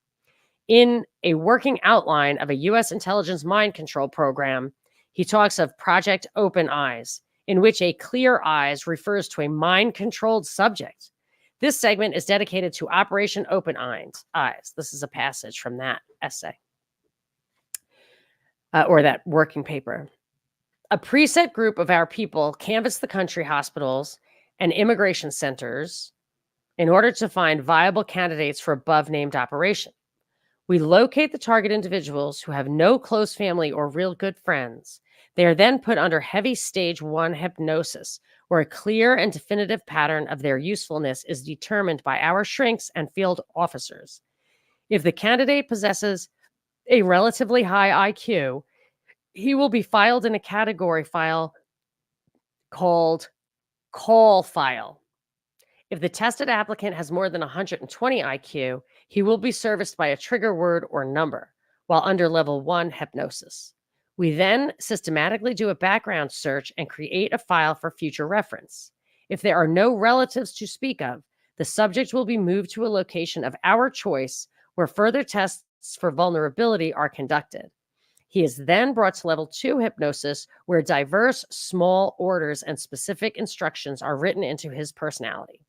In a working outline of a U.S. intelligence mind control program, he talks of Project Open Eyes, in which a clear eyes refers to a mind-controlled subject. This segment is dedicated to Operation Open Eyes. This is a passage from that essay or that working paper. A preset group of our people canvassed the country hospitals and immigration centers in order to find viable candidates for above-named operation. We locate the target individuals who have no close family or real good friends. They are then put under heavy stage 1 hypnosis, where a clear and definitive pattern of their usefulness is determined by our shrinks and field officers. If the candidate possesses a relatively high IQ, he will be filed in a category file called call file. If the tested applicant has more than 120 IQ, he will be serviced by a trigger word or number while under level 1 hypnosis. We then systematically do a background search and create a file for future reference. If there are no relatives to speak of, the subject will be moved to a location of our choice where further tests for vulnerability are conducted. He is then brought to level 2 hypnosis, where diverse small orders and specific instructions are written into his personality.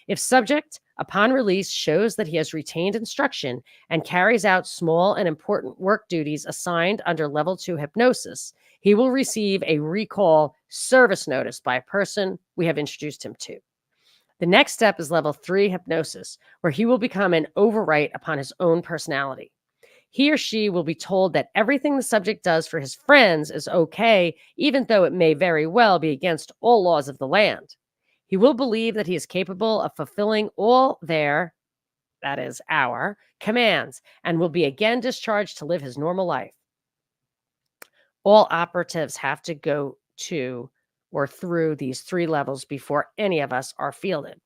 If subject, upon release, shows that he has retained instruction and carries out small and important work duties assigned under level 2 hypnosis, he will receive a recall service notice by a person we have introduced him to. The next step is level 3 hypnosis, where he will become an overwrite upon his own personality. He or she will be told that everything the subject does for his friends is okay, even though it may very well be against all laws of the land. He will believe that he is capable of fulfilling all their, that is, our, commands, and will be again discharged to live his normal life. All operatives have to go to or through these 3 levels before any of us are fielded.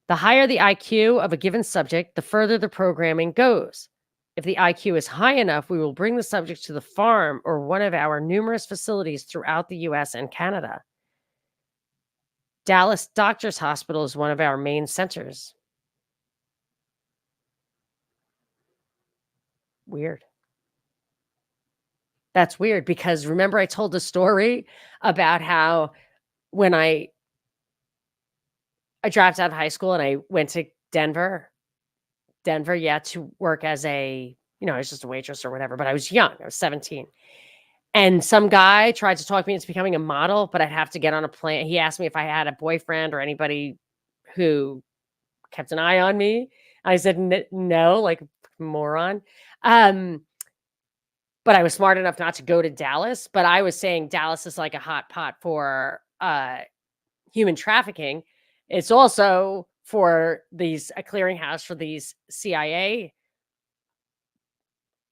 The higher the IQ of a given subject, the further the programming goes. If the IQ is high enough, we will bring the subject to the farm or one of our numerous facilities throughout the US and Canada. Dallas Doctors Hospital is one of our main centers. Weird. That's weird because remember I told a story about how when I dropped out of high school and I went to Denver, to work as I was just a waitress or whatever, but I was young. I was 17. And some guy tried to talk me into becoming a model, but I'd have to get on a plane. He asked me if I had a boyfriend or anybody who kept an eye on me. I said, no, like moron. But I was smart enough not to go to Dallas. But I was saying Dallas is like a hot pot for human trafficking. It's also for a clearinghouse for these CIA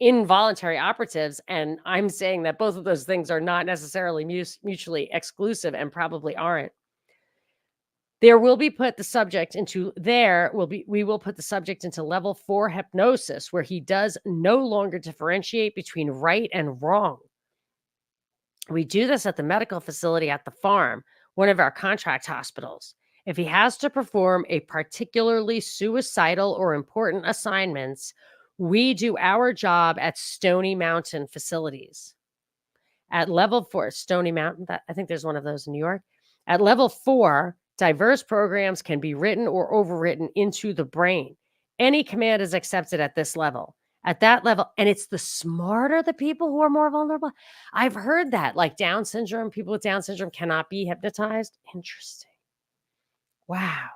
involuntary operatives. And I'm saying that both of those things are not necessarily mutually exclusive and probably aren't. We will put the subject into level 4 hypnosis, where he does no longer differentiate between right and wrong. We do this at the medical facility at the farm, one of our contract hospitals. If he has to perform a particularly suicidal or important assignments, we do our job at Stony Mountain facilities. At level 4, Stony Mountain, I think there's one of those in New York. At level 4, diverse programs can be written or overwritten into the brain. Any command is accepted at this level. At that level, and it's the smarter the people who are more vulnerable. I've heard that, like Down syndrome, people with Down syndrome cannot be hypnotized. Interesting. Wow.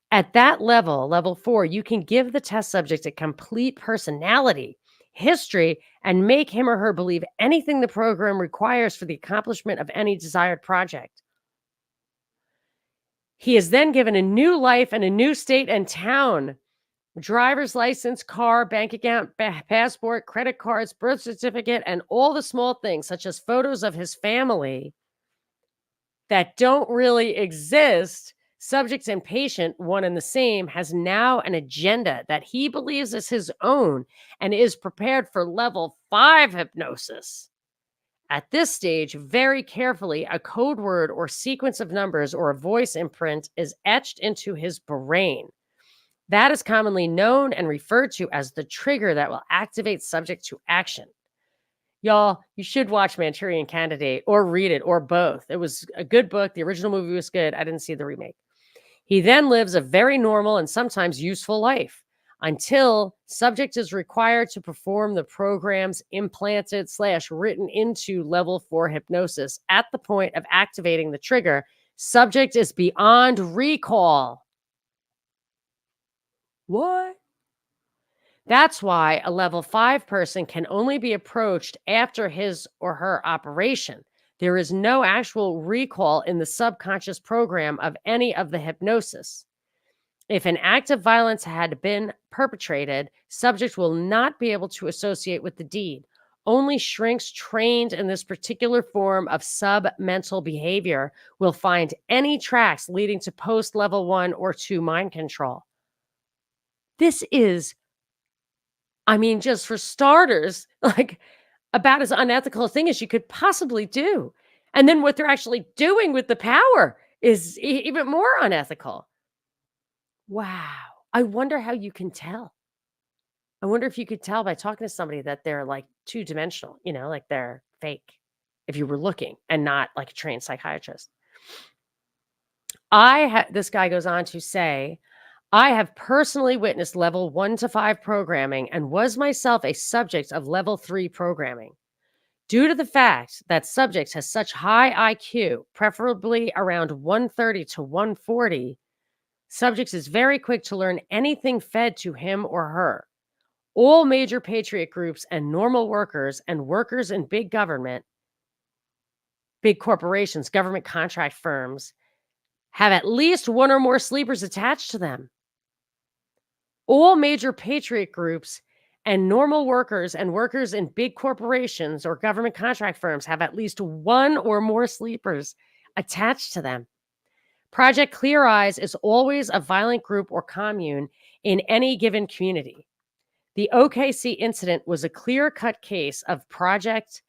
At that level, level 4, you can give the test subject a complete personality, history, and make him or her believe anything the program requires for the accomplishment of any desired project. He is then given a new life and a new state and town. Driver's license, car, bank account, passport, credit cards, birth certificate, and all the small things, such as photos of his family that don't really exist. Subject and patient, one and the same, has now an agenda that he believes is his own and is prepared for level 5 hypnosis. At this stage, very carefully, a code word or sequence of numbers or a voice imprint is etched into his brain. That is commonly known and referred to as the trigger that will activate subject to action. Y'all, you should watch Manchurian Candidate or read it or both. It was a good book. The original movie was good. I didn't see the remake. He then lives a very normal and sometimes useful life until subject is required to perform the programs implanted slash written into level 4 hypnosis. At the point of activating the trigger, subject is beyond recall. What? That's why a level 5 person can only be approached after his or her operation. There is no actual recall in the subconscious program of any of the hypnosis. If an act of violence had been perpetrated, subject will not be able to associate with the deed. Only shrinks trained in this particular form of submental behavior will find any tracks leading to post level 1 or 2 mind control. This is, I mean, just for starters, like about as unethical a thing as you could possibly do. And then what they're actually doing with the power is even more unethical. Wow. I wonder how you can tell. I wonder if you could tell by talking to somebody that they're like two-dimensional, like they're fake if you were looking and not like a trained psychiatrist. This guy goes on to say, I have personally witnessed level 1 to 5 programming and was myself a subject of level 3 programming. Due to the fact that subject has such high IQ, preferably around 130 to 140, subject is very quick to learn anything fed to him or her. All major patriot groups and normal workers and workers in big government, big corporations, government contract firms have at least one or more sleepers attached to them. All major patriot groups and normal workers and workers in big corporations or government contract firms have at least one or more sleepers attached to them. Project Clear Eyes is always a violent group or commune in any given community. The OKC incident was a clear-cut case of Project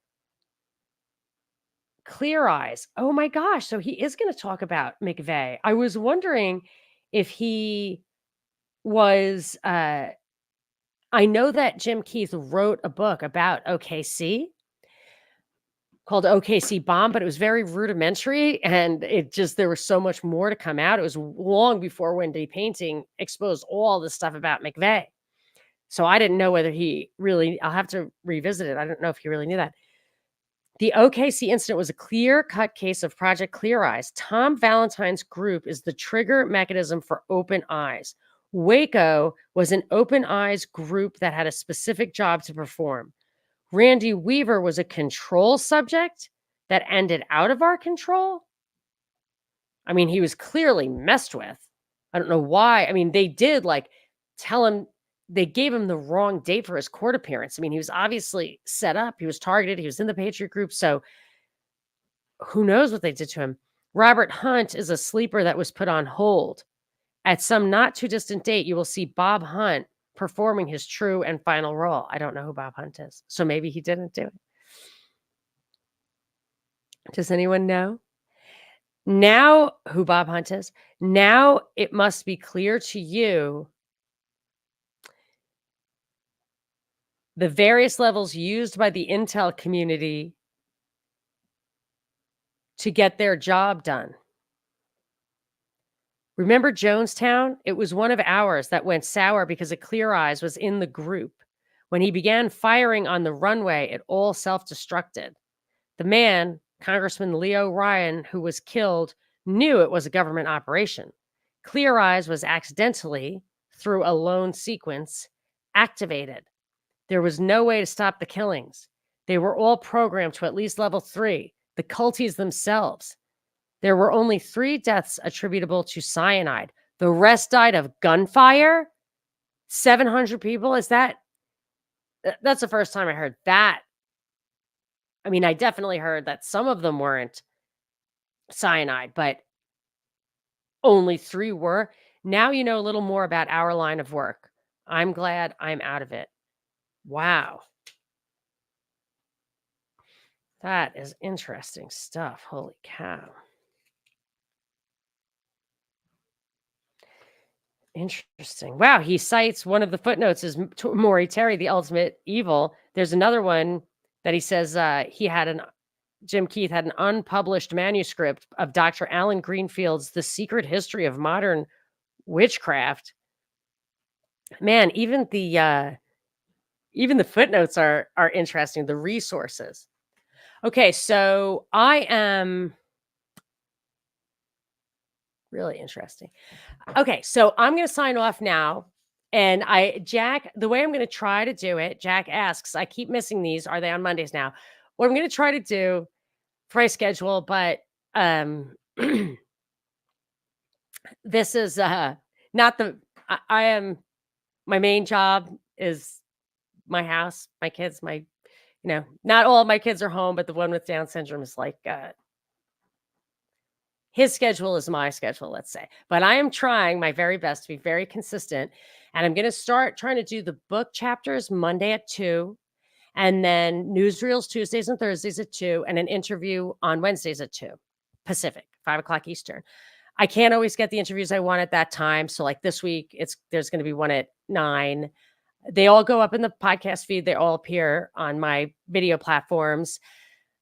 Clear Eyes. Oh my gosh. So he is going to talk about McVeigh. I was wondering if he was, I know that Jim Keith wrote a book about OKC called OKC Bomb, but it was very rudimentary and there was so much more to come out. It was long before Wendy Painting exposed all the stuff about McVeigh. So I didn't know whether I'll have to revisit it. I don't know if he really knew that. The OKC incident was a clear-cut case of Project Clear Eyes. Tom Valentine's group is the trigger mechanism for Open Eyes. Waco was an Open Eyes group that had a specific job to perform. Randy Weaver was a control subject that ended out of our control. I mean, he was clearly messed with. I don't know why. I mean, they did tell him, they gave him the wrong date for his court appearance. I mean, he was obviously set up. He was targeted. He was in the Patriot group. So who knows what they did to him? Robert Hunt is a sleeper that was put on hold. At some not too distant date, you will see Bob Hunt performing his true and final role. I don't know who Bob Hunt is. So maybe he didn't do it. Does anyone know? Now who Bob Hunt is? Now it must be clear to you the various levels used by the intel community to get their job done. Remember Jonestown? It was one of ours that went sour because a Clear Eyes was in the group. When he began firing on the runway, it all self-destructed. The man, Congressman Leo Ryan, who was killed, knew it was a government operation. Clear Eyes was accidentally, through a lone sequence, activated. There was no way to stop the killings. They were all programmed to at least level 3, the culties themselves. There were only 3 deaths attributable to cyanide. The rest died of gunfire? 700 people? That's the first time I heard that. I mean, I definitely heard that some of them weren't cyanide, but only 3 were. Now you know a little more about our line of work. I'm glad I'm out of it. Wow. That is interesting stuff. Holy cow. Interesting. Wow. He cites one of the footnotes as Maury Terry, the ultimate evil. There's another one that he says he had Jim Keith had an unpublished manuscript of Dr. Alan Greenfield's The Secret History of Modern Witchcraft. Man, even the footnotes are interesting, the resources. Okay, so I am really interesting. Okay, so I'm going to sign off now. And Jack, the way I'm going to try to do it, Jack asks, I keep missing these. Are they on Mondays now? What I'm going to try to do for my schedule, but this is not I am, my main job is my house, my kids, not all of my kids are home, but the one with Down syndrome is like, his schedule is my schedule, let's say. But I am trying my very best to be very consistent. And I'm going to start trying to do the book chapters Monday at 2, and then newsreels Tuesdays and Thursdays at 2, and an interview on Wednesdays at 2 Pacific, 5 o'clock Eastern. I can't always get the interviews I want at that time. So like this week, there's going to be one at 9. They all go up in the podcast feed. They all appear on my video platforms.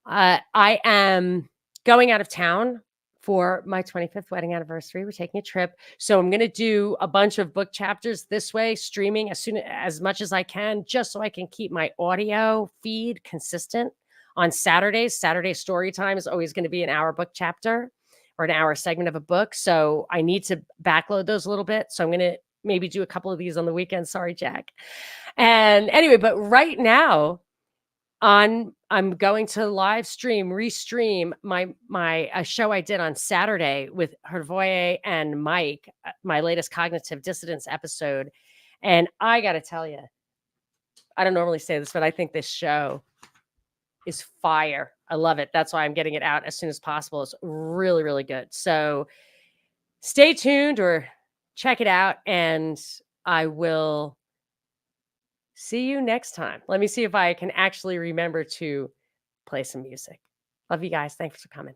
I am going out of town for my 25th wedding anniversary. We're taking a trip. So I'm going to do a bunch of book chapters this way, streaming as much as I can, just so I can keep my audio feed consistent on Saturdays. Saturday story time is always going to be an hour book chapter or an hour segment of a book. So I need to backload those a little bit. So I'm going to maybe do a couple of these on the weekend. Sorry, Jack. And anyway, but right now I'm going to restream a show I did on Saturday with Hervoye and Mike, my latest cognitive dissonance episode. And I got to tell you, I don't normally say this, but I think this show is fire. I love it. That's why I'm getting it out as soon as possible. It's really, really good. So stay tuned or check it out, and I will see you next time. Let me see if I can actually remember to play some music. Love you guys. Thanks for coming.